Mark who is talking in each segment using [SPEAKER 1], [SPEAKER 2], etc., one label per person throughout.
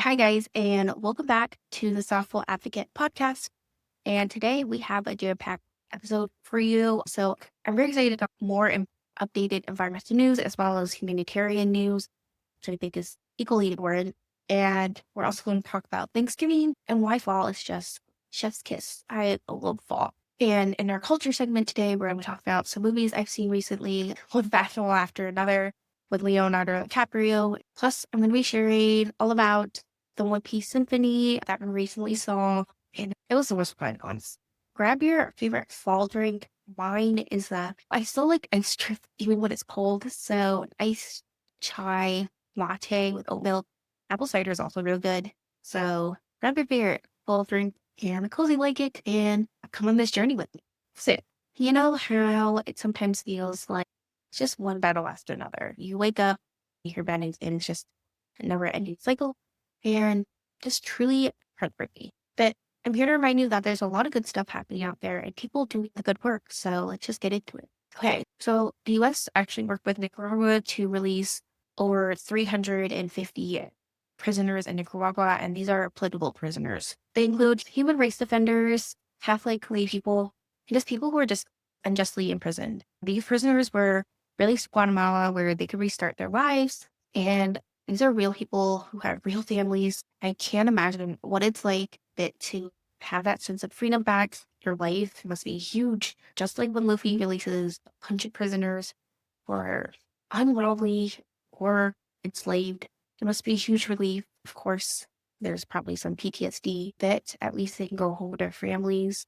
[SPEAKER 1] Hi, guys, and welcome back to the Softball Advocate podcast. And today we have a jam-packed episode for you. So I'm very excited to talk more updated environmental news as well as humanitarian news, which I think is equally important. And we're also going to talk about Thanksgiving and why fall is just chef's kiss. I love fall. And in our culture segment today, we're going to talk about some movies I've seen recently, one festival after another with Leonardo DiCaprio. Plus, I'm going to be sharing all about the One Piece Symphony that we recently saw, and it was the most fun ones. Grab your favorite fall drink. Mine is I still like iced drink even when it's cold. So iced chai latte with oat milk. Apple cider is also real good. So grab your favorite fall drink and a cozy blanket and come on this journey with me. So you know how it sometimes feels like it's just one battle after another. You wake up, you hear bad news, and it's just a never-ending cycle, and just truly heartbreaking. But I'm here to remind you that there's a lot of good stuff happening out there and people doing the good work. So let's just get into it. Okay, so the US actually worked with Nicaragua to release over 350 prisoners in Nicaragua, and these are political prisoners. They include human rights defenders, Catholic lay people, and just people who are just unjustly imprisoned. These prisoners were released to Guatemala where they could restart their lives, and these are real people who have real families. I can't imagine what it's like to have that sense of freedom back. Your life must be huge. Just like when Luffy releases 100 prisoners who are unworldly or enslaved, it must be a huge relief. Of course, there's probably some PTSD, but at least they can go home with their families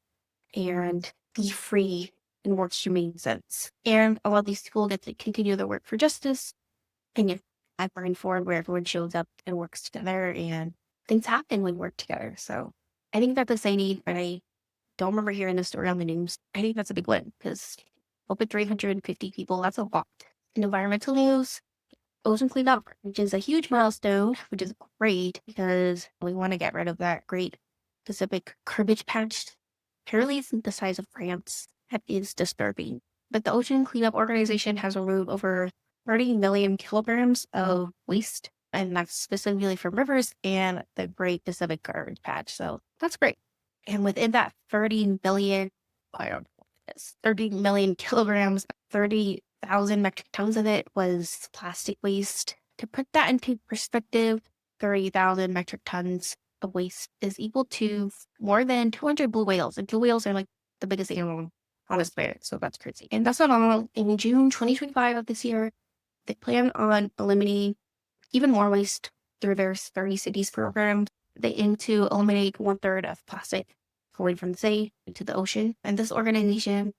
[SPEAKER 1] and be free in more humane sense. And a lot of these people get to continue their work for justice. And you have Burn Forward where everyone shows up and works together and things happen when we work together. So I think that's exciting. And I don't remember hearing this story on the news. I think that's a big win because over 350 people, that's a lot. In environmental news, ocean cleanup, which is a huge milestone, which is great because we want to get rid of that great Pacific garbage patch. Apparently, it's the size of France. That is disturbing. But the Ocean Cleanup Organization has removed over 30 million kilograms of waste, and that's specifically from rivers and the Great Pacific Garbage Patch. So that's great. And within that 30 million, I don't know what it is, 30 million kilograms, 30,000 metric tons of it was plastic waste. To put that into perspective, 30,000 metric tons of waste is equal to more than 200 blue whales. And blue whales are like the biggest animal on this planet. So that's crazy. And that's not all. In June 2025 of this year, they plan on eliminating even more waste through their 30 cities program. They aim to eliminate 1/3 of plastic going from the sea into the ocean. And this organization,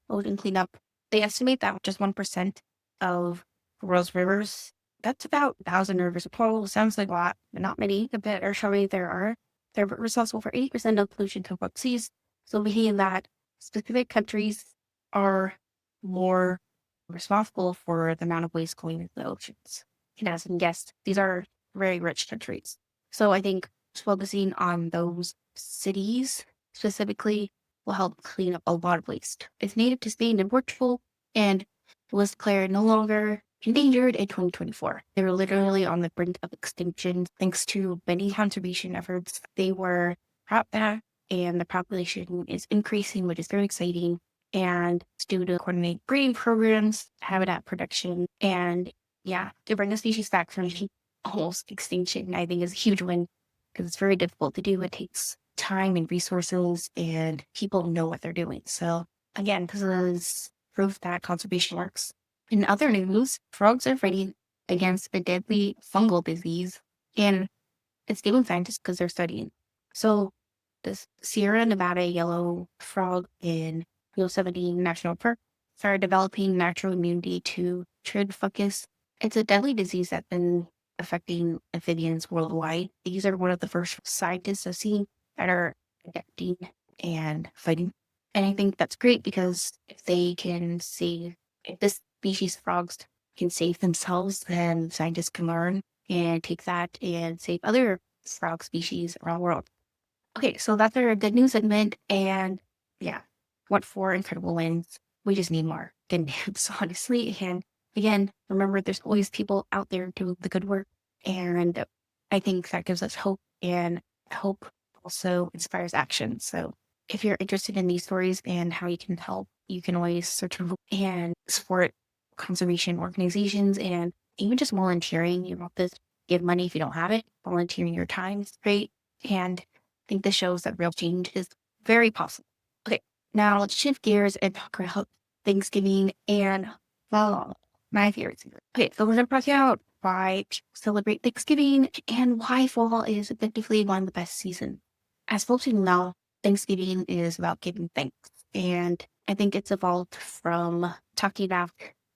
[SPEAKER 1] Ocean Cleanup, they estimate that just 1% of the world's rivers, that's about 1,000 rivers. Total sounds like a lot, but not many compared to how many there are. They're responsible for 80% of pollution to what seas. So meaning that specific countries are more responsible for the amount of waste going into the oceans. And as you guessed, these are very rich countries. So I think focusing on those cities specifically will help clean up a lot of waste. It's native to Spain and Portugal, and it was declared no longer endangered in 2024. They were literally on the brink of extinction thanks to many conservation efforts. They were brought back, and the population is increasing, which is very exciting. And it's due to coordinate breeding programs, habitat protection, and yeah, to bring the species back from almost extinction, I think is a huge win because it's very difficult to do. It takes time and resources, and people know what they're doing. So again, this is proof that conservation works. In other news, frogs are fighting against a deadly fungal disease, and it's giving scientists because they're studying. So the Sierra Nevada yellow frog in Yosemite National Park started developing natural immunity to trade fungus. It's a deadly disease that's been affecting amphibians worldwide. These are one of the first scientists I've seen that are adapting and fighting. And I think that's great because if this species of frogs can save themselves, then scientists can learn and take that and save other frog species around the world. Okay, so that's our good news segment. And yeah, what for incredible wins. We just need more good news, honestly. And again, remember, there's always people out there doing the good work. And I think that gives us hope, and hope also inspires action. So if you're interested in these stories and how you can help, you can always search for and support conservation organizations and even just volunteering. You don't have to give money if you don't have it. Volunteering your time is great. And I think this shows that real change is very possible. Okay, now let's shift gears and talk about Thanksgiving and fall. My favorite season. Okay, so we're gonna talk about why people celebrate Thanksgiving and why fall is effectively one of the best seasons. As most people know, Thanksgiving is about giving thanks. And I think it's evolved from talking about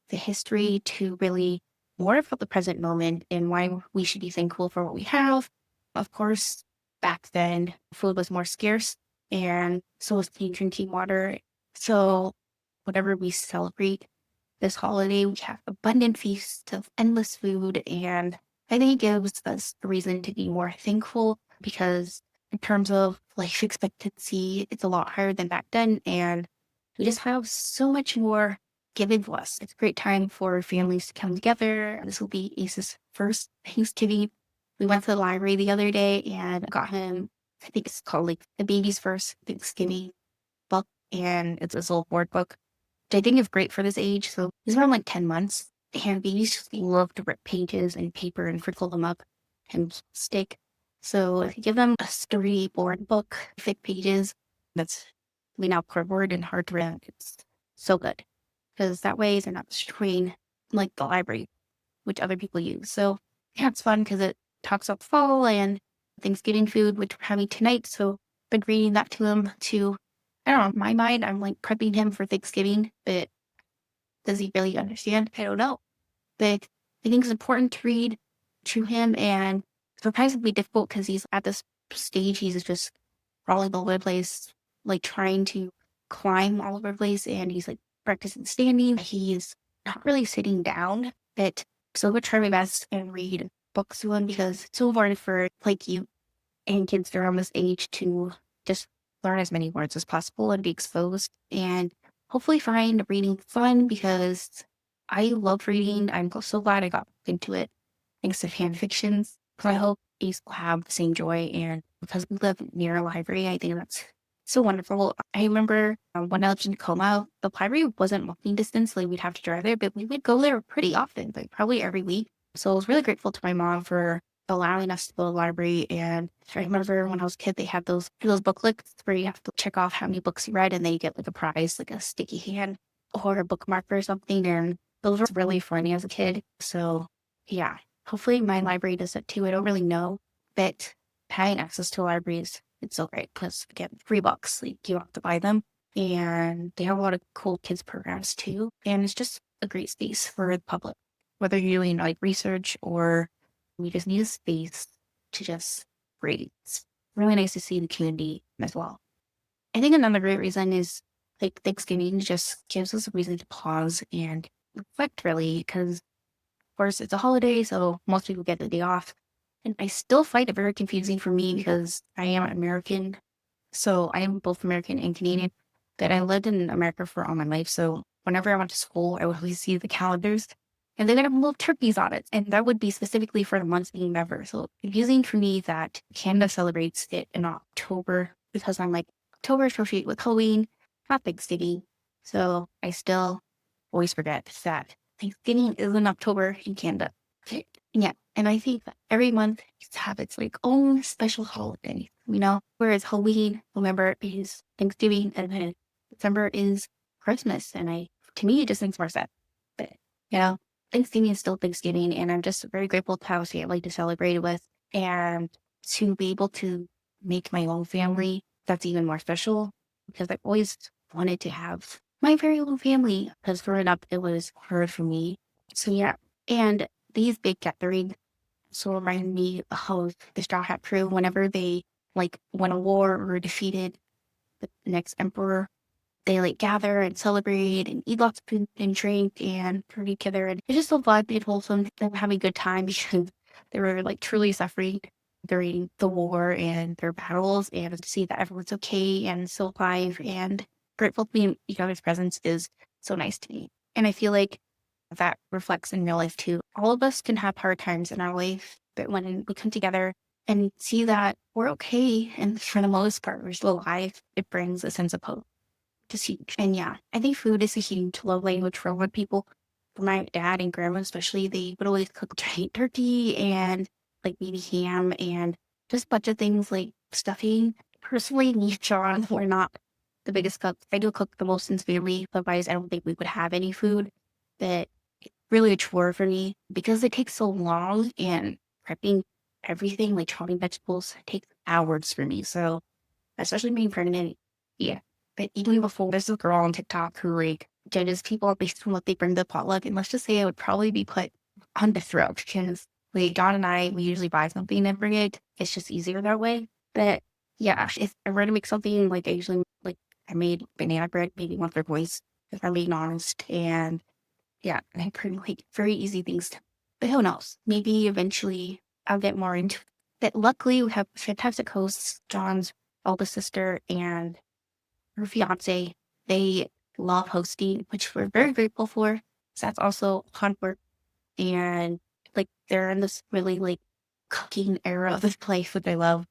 [SPEAKER 1] the history to really more about the present moment and why we should be thankful for what we have. Of course, back then, food was more scarce and so was clean drinking water. So, whatever we celebrate this holiday, we have abundant feasts of endless food, and I think it gives us a reason to be more thankful because in terms of life expectancy, it's a lot higher than back then, and we just have so much more given to us. It's a great time for families to come together. This will be Ace's first Thanksgiving. We went to the library the other day and got him, I think it's called like the baby's first Thanksgiving book, and it's this little board book which I think is great for this age. So he's around like 10 months. And babies just love to rip pages and paper and crinkle them up and stick. So if you give them a sturdy board book, thick pages, that's lean out cardboard and hard to read, it's so good. Because that way they're not destroying like the library, which other people use. So yeah, it's fun because it talks about fall and Thanksgiving food, which we're having tonight. So I've been reading that to him too. I don't know, in my mind, I'm like prepping him for Thanksgiving, but does he really understand? I don't know. But I think it's important to read to him and surprisingly difficult because he's at this stage, he's just crawling all over the place, like trying to climb all over the place, and he's like practicing standing. He's not really sitting down, but so I'm gonna try my best and read books to him because it's so important for like you and kids around this age to just learn as many words as possible and be exposed and hopefully find reading fun because I love reading. I'm so glad I got into it thanks to fan fictions. So I hope Ace will have the same joy. And because we live near a library, I think that's so wonderful. I remember when I lived in Tacoma, the library wasn't walking distance. Like we'd have to drive there, but we would go there pretty often, like probably every week. So I was really grateful to my mom for allowing us to go to the library. And I remember when I was a kid, they had those booklets where you have to check off how many books you read and then you get like a prize, like a sticky hand or a bookmark or something. And those were really funny as a kid. So yeah, hopefully my library does that too. I don't really know, but having access to libraries, it's so great because again, free books, like you don't have to buy them. And they have a lot of cool kids programs too. And it's just a great space for the public, whether you're doing like research or we just need a space to just breathe. It's really nice to see the community as well. I think another great reason is like Thanksgiving just gives us a reason to pause and reflect really because of course it's a holiday, so most people get the day off. And I still find it very confusing for me because I am American. So I am both American and Canadian. That I lived in America for all my life. So whenever I went to school, I would always see the calendars and they're gonna have little turkeys on it. And that would be specifically for the months being ever. So confusing for me that Canada celebrates it in October because I'm like, October is associated with Halloween, not Thanksgiving. So I still always forget that Thanksgiving is in October in Canada. Okay. Yeah. And I think that every month needs to have its like own special holiday, whereas Halloween, November is Thanksgiving, and then December is Christmas. And to me, it just makes more sense. But, you know, Thanksgiving is still Thanksgiving, and I'm just very grateful to have a family to celebrate it with and to be able to make my own family. That's even more special because I've always wanted to have my very own family because growing up, it was hard for me. So, yeah. And these big gatherings so remind me of the Straw Hat Crew whenever they like won a war or defeated the next emperor. They like gather and celebrate and eat lots of food and drink and hurt each other. And it's just so fun and wholesome. They're having a good time because they were like truly suffering during the war and their battles. And to see that everyone's okay and still alive and grateful to be in each other's presence is so nice to me. And I feel like that reflects in real life too. All of us can have hard times in our life But when we come together and see that we're okay, and for the most part, we're still alive, it brings a sense of hope. Just huge. And yeah, I think food is a huge love language for a lot of people. For my dad and grandma, especially, they would always cook giant turkey and like maybe ham and just a bunch of things like stuffing. Personally, me and John, we're not the biggest cooks. I do cook the most in family, otherwise, I don't think we would have any food. But it's really a chore for me because it takes so long and prepping everything, like chopping vegetables, takes hours for me. So, especially being pregnant, yeah. But even before, there's a girl on TikTok who like judges people based on what they bring to the potluck. And let's just say I would probably be put on the throat because like John and I, we usually buy something and bring it. It's just easier that way. But yeah, if I were to make something, like I usually like I made banana bread maybe once or twice, if I'm being honest. And yeah, I pretty like very easy things to, but who knows? Maybe eventually I'll get more into it. But luckily we have fantastic hosts, John's oldest sister and her fiance. They love hosting, which we're very grateful for. So that's also hard work. And like they're in this really like cooking era of this place, which I love.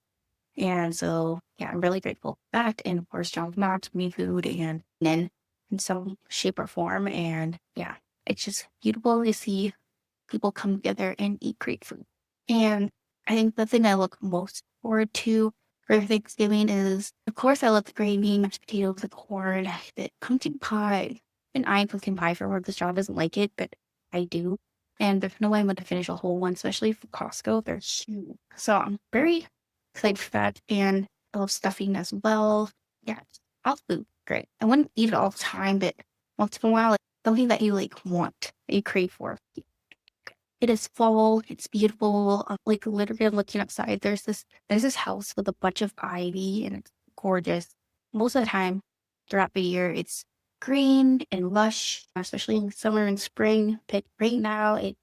[SPEAKER 1] And so yeah, I'm really grateful for that. And of course John's not me food and then in some shape or form. And yeah, it's just beautiful to see people come together and eat great food. And I think the thing I look most forward to for Thanksgiving is, of course, I love the gravy, mashed potatoes, the corn, the pumpkin pie. And I pumpkin pie for work because John doesn't like it, but I do. And there's no way I'm going to finish a whole one, especially for Costco. They're huge. So I'm very excited for that. And I love stuffing as well. Yeah, all food, great. I wouldn't eat it all the time, but once in a while, it's something that you like want, that you crave for. It is fall. It's beautiful. Like literally, I'm looking outside. There's this house with a bunch of ivy, and it's gorgeous. Most of the time throughout the year, it's green and lush, especially in summer and spring. But right now, it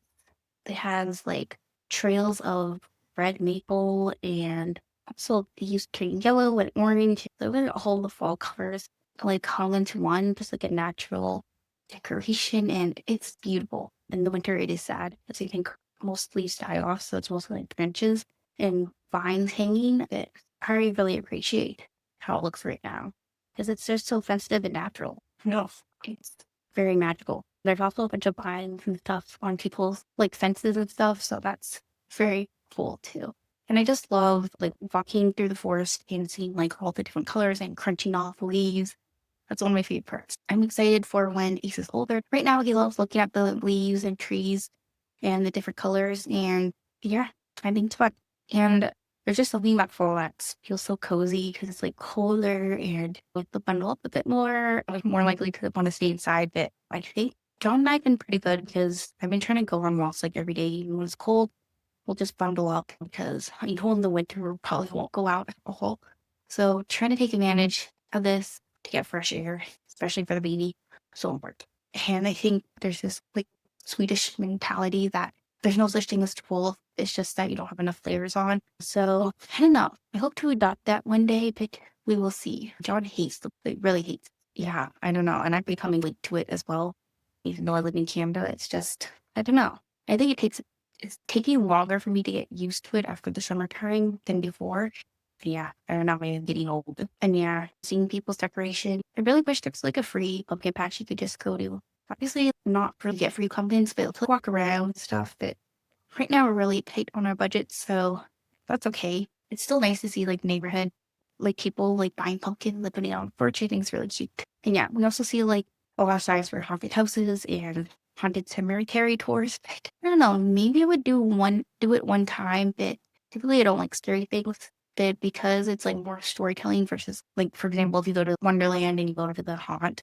[SPEAKER 1] has like trails of red maple and also they use turning yellow and orange. So really all the fall colors like come into one, just like a natural decoration, and it's beautiful. In the winter, it is sad because I think most leaves die off, so it's mostly like branches and vines hanging. But I really appreciate how it looks right now because it's just so festive and natural. No, it's very magical. There's also a bunch of vines and stuff on people's like fences and stuff, so that's very cool too. And I just love like walking through the forest and seeing like all the different colors and crunching off leaves. That's one of my favorite parts. I'm excited for when Ace is older. Right now, he loves looking at the leaves and trees and the different colors. And yeah, I think it's fun. And there's just something about fall that feels so cozy because it's like colder and with the bundle up a bit more, I'm more likely to want to stay inside. But I think John and I have been pretty good because I've been trying to go on walks like every day. Even when it's cold, we'll just bundle up because in the winter, we probably won't go out at all. So trying to take advantage of this to get fresh air, especially for the baby, so important. And I think there's this like Swedish mentality that there's no such thing as full. It's just that you don't have enough layers on. So I don't know. I hope to adopt that one day, but we will see. John hates really hates. Yeah, I don't know. And I'm becoming weak to it as well. Even though I live in Canada, it's just I don't know. I think it's taking longer for me to get used to it after the summertime than before. Yeah, I don't know, I'm getting old. And yeah, seeing people's decoration. I really wish there was like a free pumpkin patch you could just go to. Obviously, not really get free pumpkins, but to walk around and stuff. But right now, we're really tight on our budget, so that's okay. It's still nice to see like neighborhood, like people like buying pumpkins, like putting it on the porch. I think it's really cute. And yeah, we also see like a lot of signs for haunted houses and haunted cemetery tours. But I don't know, maybe I would do it one time, but typically I don't like scary things. But because it's like more storytelling versus like, for example, if you go to Wonderland and you go to the haunt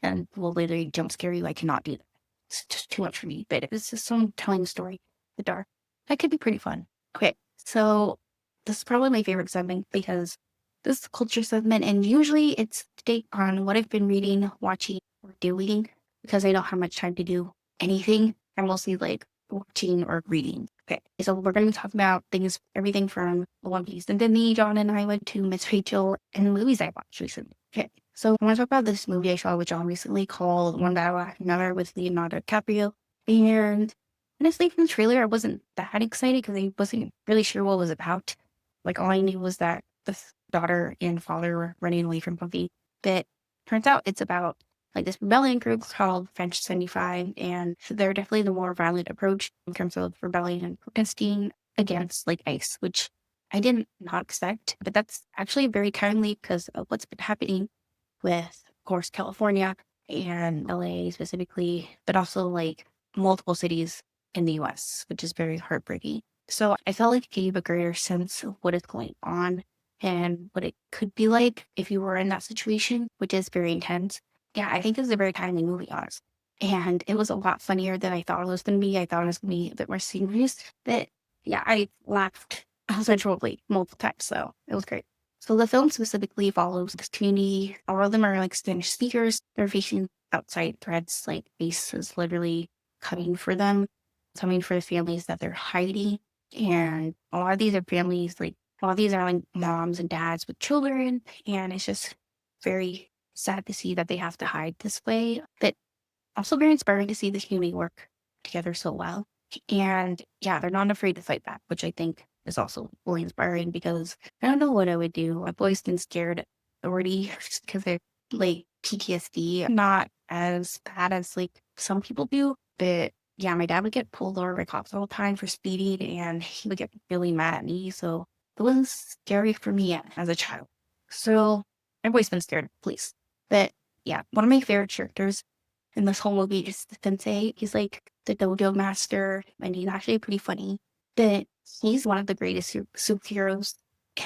[SPEAKER 1] and will literally jump scare you, I cannot do that. It's just too much for me. But if it's just someone telling a story in the dark, that could be pretty fun. Okay, so this is probably my favorite segment because this is a culture segment, and usually it's take on what I've been reading, watching, or doing because I don't have much time to do anything. I'm mostly like watching or reading. Okay, so we're going to talk about things, everything from One Piece and Disney, John and I went to Miss Rachel, and movies I watched recently. Okay, so I want to talk about this movie I saw with John recently called One Battle After Another with Leonardo DiCaprio. And Honestly, from the trailer, I wasn't that excited because I wasn't really sure what it was about. Like, all I knew was that the daughter and father were running away from Buffy. But turns out it's about like this rebellion group called French 75, and they're definitely the more violent approach in terms of rebellion and protesting against like ICE, which I did not expect. But that's actually very timely because of what's been happening with, of course, California and LA specifically, but also like multiple cities in the US, which is very heartbreaking. So I felt like it gave a greater sense of what is going on and what it could be like if you were in that situation, which is very intense. Yeah, I think this is a very timely movie, honestly. And it was a lot funnier than I thought it was going to be. I thought it was going to be a bit more serious. But yeah, I laughed uncontrollably multiple times. So it was great. So the film specifically follows this community. All of them are like Spanish speakers. They're facing outside threats, like ICE is literally coming for them, coming for the families that they're hiding. And a lot of these are families, like a lot of these are like moms and dads with children. And it's just very sad to see that they have to hide this way. But also very inspiring to see the community work together so well. And yeah, they're not afraid to fight back, which I think is also really inspiring because I don't know what I would do. I've always been scared already just because they're like PTSD, not as bad as like some people do. But yeah, my dad would get pulled over by cops all the time for speeding and he would get really mad at me. So it was scary for me as a child. So I've always been scared of police. But yeah, one of my favorite characters in this whole movie is the sensei. He's like the dojo master, and he's actually pretty funny. But he's one of the greatest superheroes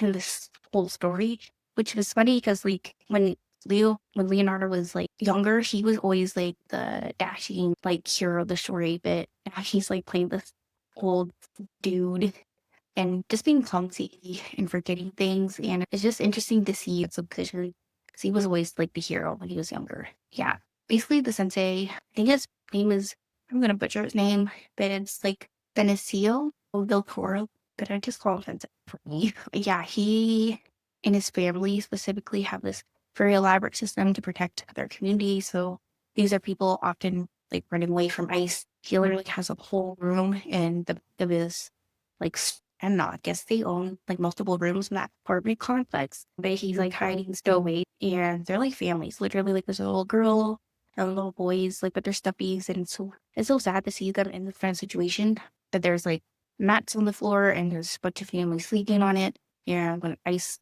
[SPEAKER 1] in this whole story, which was funny because like when Leonardo was like younger, he was always like the dashing like hero of the story, but now he's like playing this old dude and just being clumsy and forgetting things. And it's just interesting to see some pictures because he was always like the hero when he was younger. Yeah. Basically, the sensei, I think his name is, I'm going to butcher his name, but it's like Benicio del Toro, but I just call him Sensei for me. Yeah, he and his family specifically have this very elaborate system to protect their community. So these are people often like running away from ICE. He literally has a whole room in the of his like and not. I guess they own like multiple rooms in that apartment complex. But he's like hiding stowaways and they're like families. Literally like there's a little girl and little boys like with their stuffies and so it's so sad to see them in this kind of situation. That there's like mats on the floor and there's a bunch of families sleeping on it. And when ICE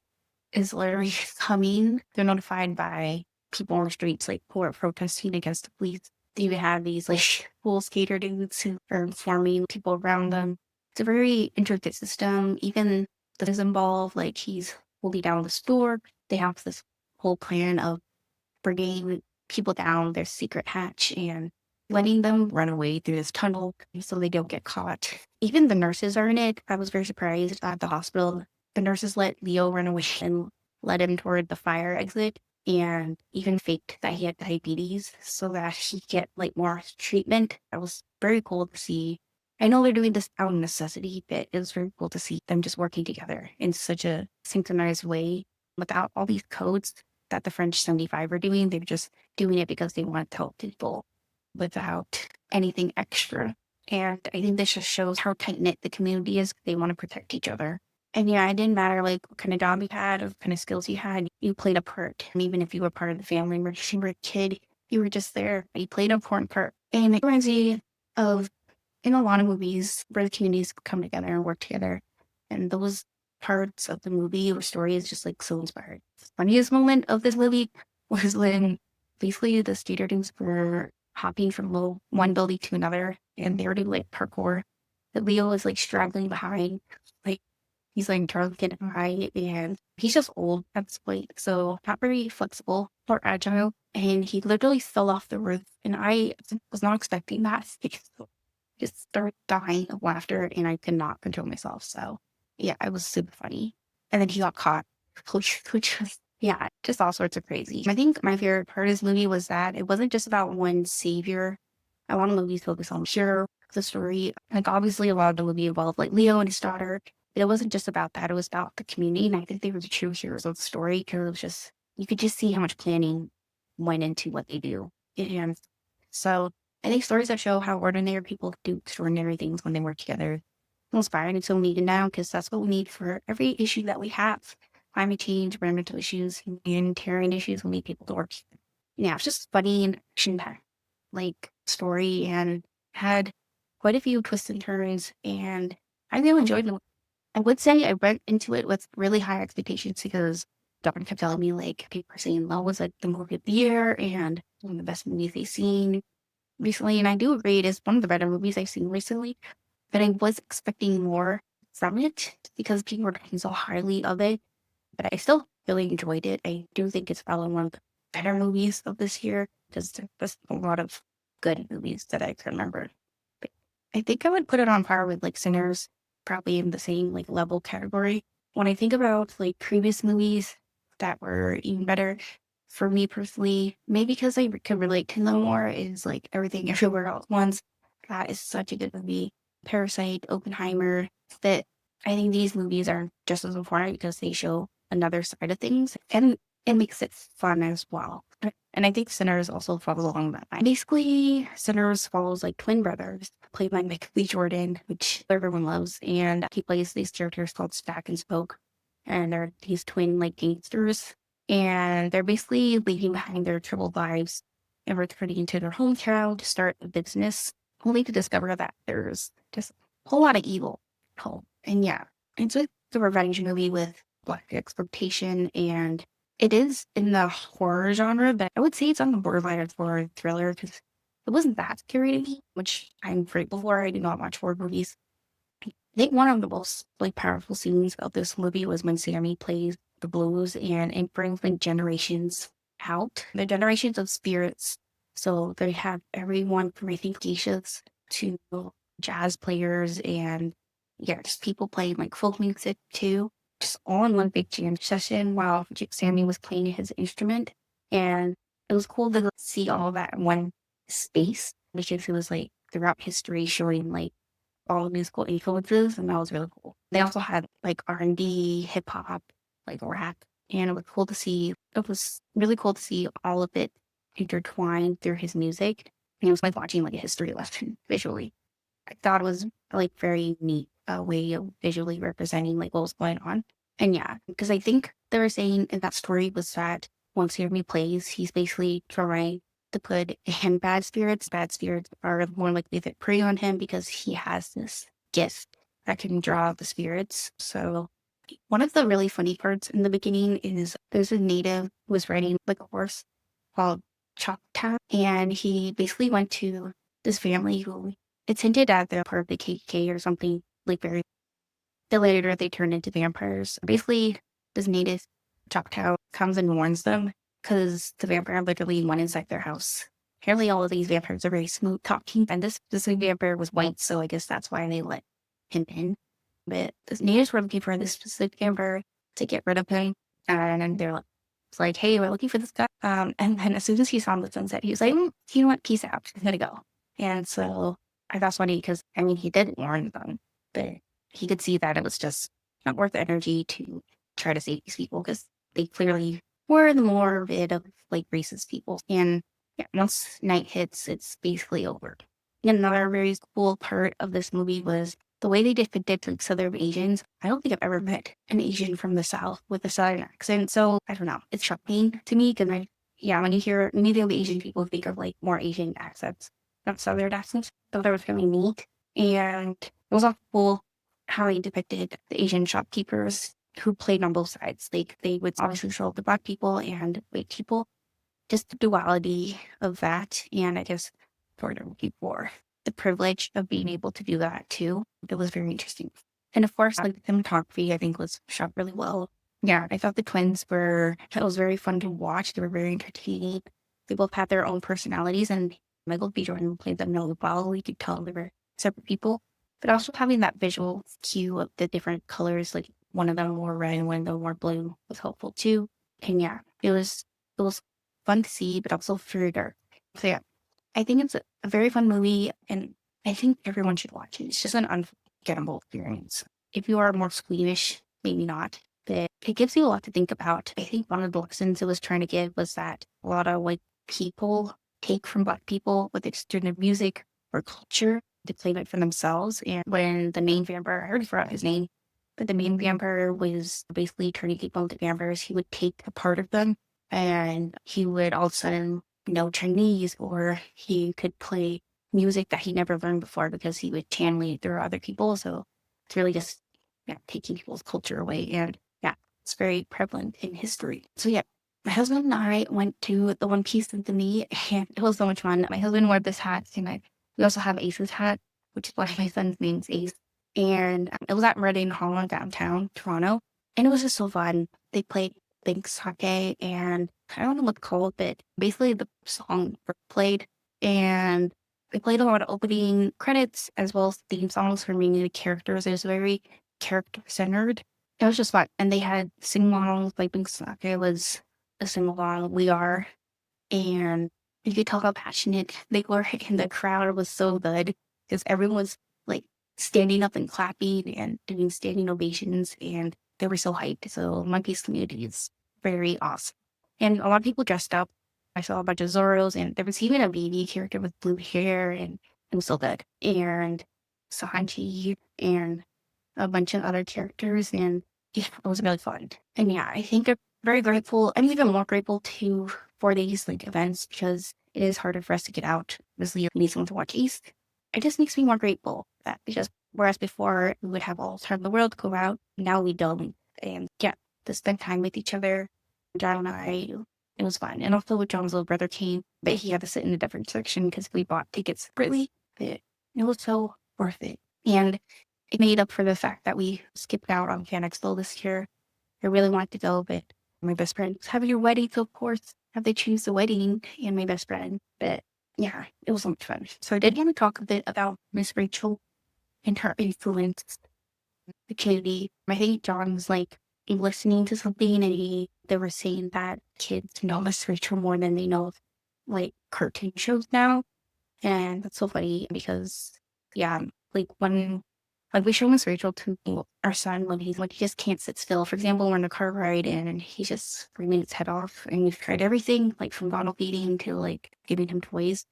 [SPEAKER 1] is literally coming, they're notified by people on the streets like who are protesting against the police. They even have these like cool skater dudes who are informing people around them. It's a very intricate system. Even the is involved, like he's holding down the store. They have this whole plan of bringing people down their secret hatch and letting them run away through this tunnel so they don't get caught. Even the nurses are in it. I was very surprised at the hospital. The nurses let Leo run away and led him toward the fire exit and even faked that he had diabetes so that he could get like more treatment. That was very cool to see. I know they're doing this out of necessity, but it was very cool to see them just working together in such a synchronized way without all these codes that the French 75 are doing. They're just doing it because they want to help people without anything extra. And I think this just shows how tight knit the community is. They want to protect each other. And yeah, it didn't matter like what kind of job you had or what kind of skills you had, you played a part. And even if you were part of the family, or if you were a kid, you were just there. You played an important part. And it reminds me of in a lot of movies where the communities come together and work together. And those parts of the movie or story is just like so inspiring. The funniest moment of this movie was when basically the students were hopping from one building to another and they were doing like parkour. That Leo was like straggling behind, like he's like drunk and high and he's just old at this point. So not very flexible or agile. And he literally fell off the roof. And I was not expecting that. Just started dying of laughter and I could not control myself. So yeah, it was super funny. And then he got caught, which was, yeah, just all sorts of crazy. I think my favorite part of this movie was that it wasn't just about one savior. A lot of movies focus on sure the story. Like obviously a lot of the movie involved like Leo and his daughter. But it wasn't just about that. It was about the community. And I think they were the true heroes of the story because it was just, you could just see how much planning went into what they do. And so I think stories that show how ordinary people do extraordinary things when they work together inspiring and so needed now because that's what we need for every issue that we have. Climate change, environmental issues, humanitarian issues, we need people to work. Yeah, it's just funny and action packed like story and had quite a few twists and turns and I really enjoyed it. I would say I went into it with really high expectations because Dawn kept telling me like people are saying Love was like the movie of the year and one of the best movies they've seen recently. And I do agree it is one of the better movies I've seen recently, but I was expecting more from it because people were talking so highly of it. But I still really enjoyed it. I do think it's probably one of the better movies of this year because there's a lot of good movies that I can remember. But I think I would put it on par with like Sinners, probably in the same like level category. When I think about like previous movies that were even better, for me personally, maybe because I could relate to them more, is like Everything Everywhere All at Once. That is such a good movie. Parasite, Oppenheimer, that I think these movies are just as important because they show another side of things and it makes it fun as well. And I think Sinners also follows along that line. Basically, Sinners follows like twin brothers, played by Michael B. Jordan, which everyone loves, and he plays these characters called Stack and Spoke, and they're these twin like gangsters, and they're basically leaving behind their troubled lives and returning to their hometown to start a business, only to discover that there's just a whole lot of evil at home. And yeah, it's like the revenge movie with black exploitation, and it is in the horror genre, but I would say it's on the borderline of horror thriller because it wasn't that scary to me, which I'm grateful for. I do not watch horror movies. I think one of the most like powerful scenes of this movie was when Sammy plays the blues and it brings like generations out. The generations of spirits. So they have everyone from I think geishas to jazz players and yeah, just people playing like folk music too. Just all in one big jam session while Sammy was playing his instrument. And it was cool to see all that in one space because it was like throughout history showing like all the musical influences, and that was really cool. They also had like R&B, hip hop, like rap, and it was cool to see. It was really cool to see all of it intertwined through his music. And it was like watching like a history lesson visually. I thought it was like very neat way of visually representing like what was going on. And yeah, because I think they were saying in that story was that once Jeremy plays, he's basically trying to put in bad spirits. Bad spirits are more likely to prey on him because he has this gift that can draw the spirits. So one of the really funny parts in the beginning is there's a native who was riding like a horse called Choctaw, and he basically went to this family who it's hinted at they're part of the KKK or something like very. Then later they turn into vampires. Basically, this native Choctaw comes and warns them because the vampire literally went inside their house. Apparently, all of these vampires are very smooth talking, and this vampire was white, so I guess that's why they let him in. But the natives were looking for this specific vampire to get rid of him, and then they're like, it's like, hey, we're looking for this guy. And then as soon as he saw the sunset, he was like, you know what, peace out, I'm gonna go. And so I thought it's funny because I mean he did warn them, but he could see that it was just not worth the energy to try to save these people because they clearly were the more rid of like racist people. And yeah, once night hits, it's basically over. And another very cool part of this movie was the way they depicted like Southern Asians. I don't think I've ever met an Asian from the South with a Southern accent. So I don't know. It's shocking to me because yeah, when you hear immediately Asian people think of like more Asian accents, not Southern accents. So that was really neat. And it was also cool how they depicted the Asian shopkeepers who played on both sides. Like they would obviously show the black people and white people, just the duality of that. And I just sort of before the privilege of being able to do that too. It was very interesting. And of course, like the cinematography, I think was shot really well. Yeah, I thought the twins it was very fun to watch. They were very entertaining. They both had their own personalities, and Michael B. Jordan played them really well. You could tell they were separate people, but also having that visual cue of the different colors, like one of them more red and one of them more blue, was helpful too. And yeah, it was fun to see, but also very dark. So yeah, I think it's a very fun movie, and I think everyone should watch it. It's just an unforgettable experience. If you are more squeamish, maybe not, but it gives you a lot to think about. I think one of the lessons it was trying to give was that a lot of white people take from Black people with extended music or culture to claim it for themselves. And when the main vampire, I already forgot his name, but the main vampire was basically turning people into vampires, he would take a part of them and he would all of a sudden know Chinese, or he could play music that he never learned before because he would channel it through other people. So it's really just taking people's culture away. And it's very prevalent in history. So my husband and I went to the One Piece Symphony and it was so much fun. My husband wore this hat and we also have Ace's hat, which is why my son's name's Ace. And it was at Reading Hall downtown Toronto. And it was just so fun. They played lynx hockey, and I don't know what it's called, but basically the song played, and they played a lot of opening credits as well as theme songs for many of the characters. It was very character centered. It was just fun. And they had sing-alongs, like lynx hockey was a sing-along, We Are, and you could tell how passionate they were, and the crowd was so good because everyone was like standing up and clapping and doing standing ovations, and they were so hyped. So One Piece community is very awesome. And a lot of people dressed up. I saw a bunch of Zoros, and there was even a baby character with blue hair, and it was so good. And Sanji and a bunch of other characters, and it was really fun. And I think I'm very grateful. I'm even more grateful for these events because it is harder for us to get out. Obviously, you need someone to watch East. It just makes me more grateful that because whereas before we would have all time in the world go out, now we don't. And to spend time with each other. John and I, it was fun. And also John's little brother came, but he had to sit in a different section because we bought tickets separately. But it was so worth it. And it made up for the fact that we skipped out on Fan Expo this year. I really wanted to go, but my best friend was having your wedding, so of course have to choose the wedding and my best friend. But it was so much fun. So I did want to talk a bit about Miss Rachel and her influence the community. I think John was listening to something, and they were saying that kids know Miss Rachel more than they know cartoon shows now. And that's so funny because when we show Miss Rachel to our son when he just can't sit still. For example, we're in a car ride and he's just screaming his head off, and we've tried everything from bottle feeding to giving him toys.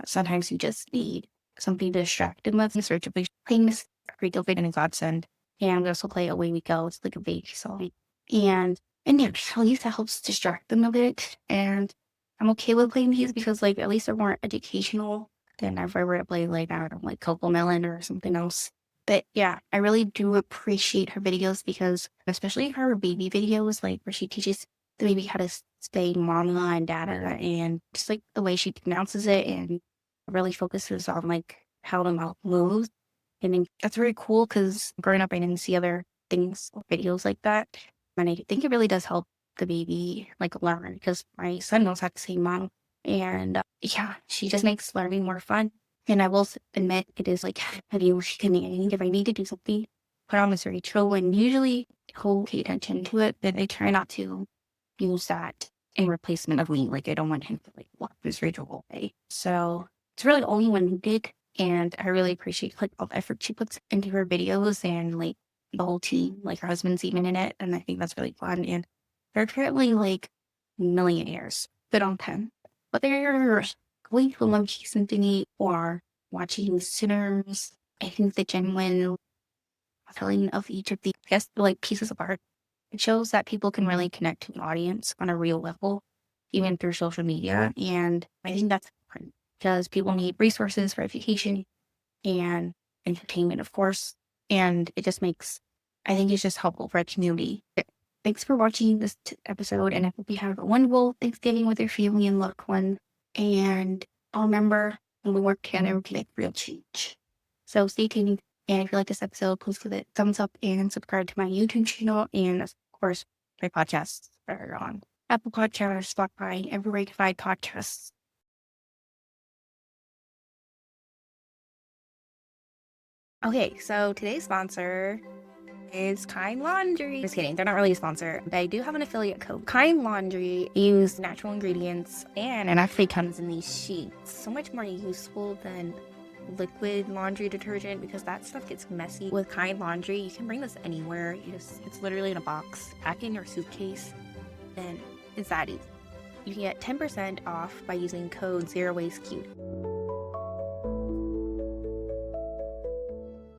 [SPEAKER 1] Sometimes you just need something to distract him with. Miss Rachel playing Miss Rachel Fade and Godsend, and we also play Away We Go. It's like a baby song, and at least that helps distract them a bit. And I'm okay with playing these because at least they're more educational than if I were to play Coco Melon or something else. But I really do appreciate her videos because, especially her baby videos, where she teaches the baby how to say mama and dada, and just the way she pronounces it, and really focuses on how the mouth moves. And then that's very cool because growing up, I didn't see other things or videos like that. And I think it really does help the baby learn because my son knows how to say mom. And she just makes learning more fun. And I will admit it is heavy commanding. If I need to do something, put on Miss Rachel, and usually he'll pay attention to it, but I try not to use that in replacement of me. I don't want him to walk Miss Rachel all day. So it's really only when he did, and I really appreciate all the effort she puts into her videos, and the whole team, her husband's even in it, and I think that's really fun. And they're currently millionaires, but on 10. But they're going to One Piece Symphony or watching Sinners. I think the genuine telling of each of the pieces of art, it shows that people can really connect to an audience on a real level, even through social media. And I think that's important because people need resources for education and entertainment, of course. And it just I think it's just helpful for a community. Thanks for watching this episode, and I hope you have a wonderful Thanksgiving with your family and loved one. And remember, when we work together, we can make real change. So stay tuned. And if you like this episode, please give it a thumbs up and subscribe to my YouTube channel. And of course, my podcasts are on Apple Podcasts, Spotify, everywhere you can find podcasts. Okay, so today's sponsor is Kind Laundry. Just kidding, they're not really a sponsor, but I do have an affiliate code. Kind Laundry use natural ingredients, and it actually comes in these sheets. So much more useful than liquid laundry detergent because that stuff gets messy. With Kind Laundry, you can bring this anywhere. It's literally in a box, pack in your suitcase, and it's that easy. you can get 10% off by using code ZeroWasteCute.